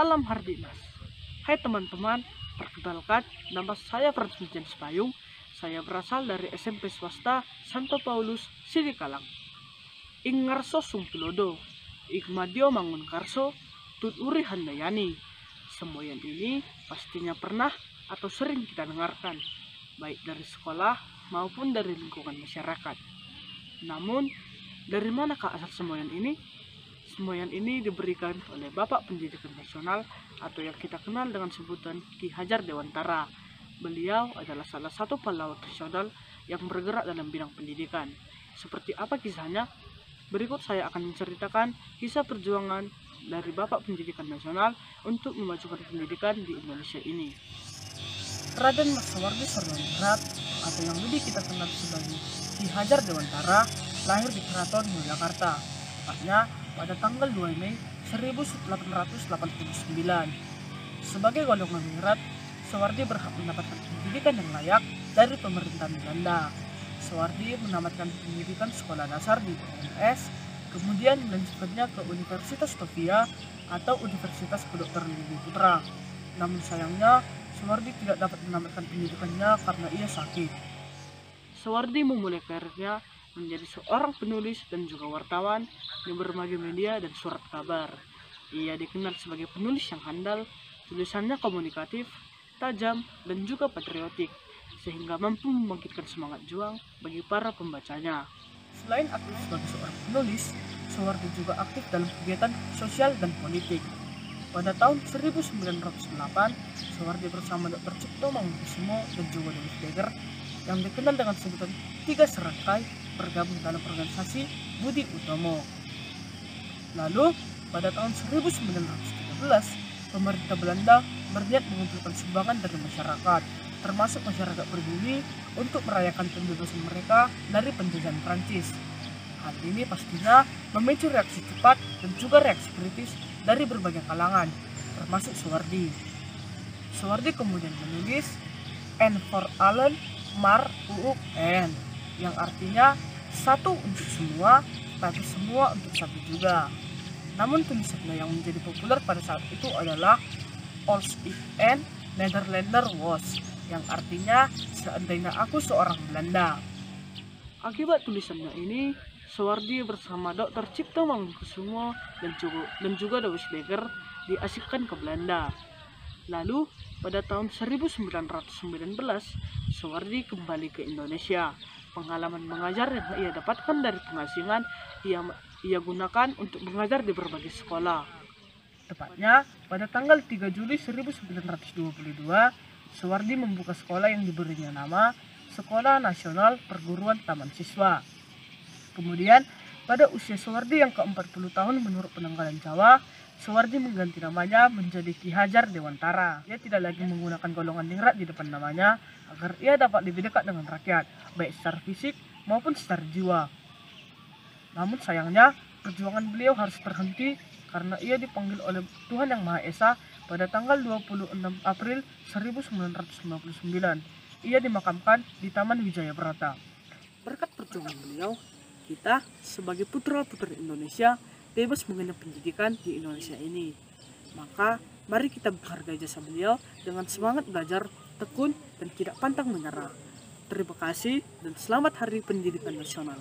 Salam Hardinas. Hai teman-teman, perkenalkan nama saya Frans Payung. Saya berasal dari SMP swasta Santo Paulus Sidikalang. Ing ngarso sung tulodo, ing madio mangun karso, tut uri handayani. Semboyan ini pastinya pernah atau sering kita dengarkan, baik dari sekolah maupun dari lingkungan masyarakat. Namun, dari manakah asal semboyan ini? Semboyan ini diberikan oleh Bapak Pendidikan Nasional atau yang kita kenal dengan sebutan Ki Hajar Dewantara. Beliau adalah salah satu pahlawan nasional yang bergerak dalam bidang pendidikan. Seperti apa kisahnya? Berikut saya akan menceritakan kisah perjuangan dari Bapak Pendidikan Nasional untuk memajukan pendidikan di Indonesia ini. Raden Maksawardi Sornoningrat atau yang lebih kita kenal sebagai Ki Hajar Dewantara lahir di Keraton Yogyakarta, tepatnya pada tanggal 2 Mei 1889. Sebagai golongan ningrat, Sawardi berhak mendapatkan pendidikan yang layak dari pemerintahan Belanda. Sawardi menamatkan pendidikan sekolah dasar di UNS, kemudian melanjutkannya ke Universitas Sofia atau Universitas Kedokteran Bumi Putra. Namun sayangnya, Sawardi tidak dapat menamatkan pendidikannya karena ia sakit. Sawardi memulai karirnya menjadi seorang penulis dan juga wartawan di berbagai media dan surat kabar. Ia dikenal sebagai penulis yang handal, tulisannya komunikatif, tajam, dan juga patriotik, sehingga mampu membangkitkan semangat juang bagi para pembacanya. Selain aktif sebagai seorang penulis, Sawardi juga aktif dalam kegiatan sosial dan politik. Pada tahun 1908, Sawardi bersama Dr. Cipto Mangunkusumo dan juga Dewi Steger yang dikenal dengan sebutan Tiga Serangkai bergabung dalam organisasi Budi Utomo. Lalu, pada tahun 1913, pemerintah Belanda berniat mengumpulkan sumbangan dari masyarakat, termasuk masyarakat pribumi, untuk merayakan pembebasan mereka dari penjajahan Prancis. Hal ini pastinya memicu reaksi cepat dan juga reaksi kritis dari berbagai kalangan, termasuk Sawardi. Sawardi kemudian menulis N for Allen, Mar Uuk N, yang artinya satu untuk semua, tapi semua untuk satu juga. Namun tulisannya yang menjadi populer pada saat itu adalah Als ik een Nederlander was, yang artinya seandainya aku seorang Belanda. Akibat tulisannya ini, Sawardi bersama Dr. Cipto Mangunkusumo dan juga Dewi Steger diasingkan ke Belanda. Lalu, pada tahun 1919, Sawardi kembali ke Indonesia. Pengalaman mengajar yang ia dapatkan dari pengasingan ia gunakan untuk mengajar di berbagai sekolah. Tepatnya pada tanggal 3 Juli 1922, Sawardi membuka sekolah yang diberinya nama Sekolah Nasional Perguruan Taman Siswa. Kemudian pada usia Sawardi yang ke-40 tahun menurut penanggalan Jawa, Sawardi mengganti namanya menjadi Ki Hajar Dewantara. Ia tidak lagi menggunakan golongan ningrat di depan namanya agar ia dapat lebih dekat dengan rakyat, baik secara fisik maupun secara jiwa. Namun sayangnya, perjuangan beliau harus terhenti karena ia dipanggil oleh Tuhan Yang Maha Esa pada tanggal 26 April 1959. Ia dimakamkan di Taman Wijaya Brata. Berkat perjuangan beliau, kita sebagai putra-putri Indonesia bebas mengenyam pendidikan di Indonesia ini. Maka, mari kita menghargai jasa beliau dengan semangat belajar, tekun, dan tidak pantang menyerah. Terima kasih dan selamat Hari Pendidikan Nasional.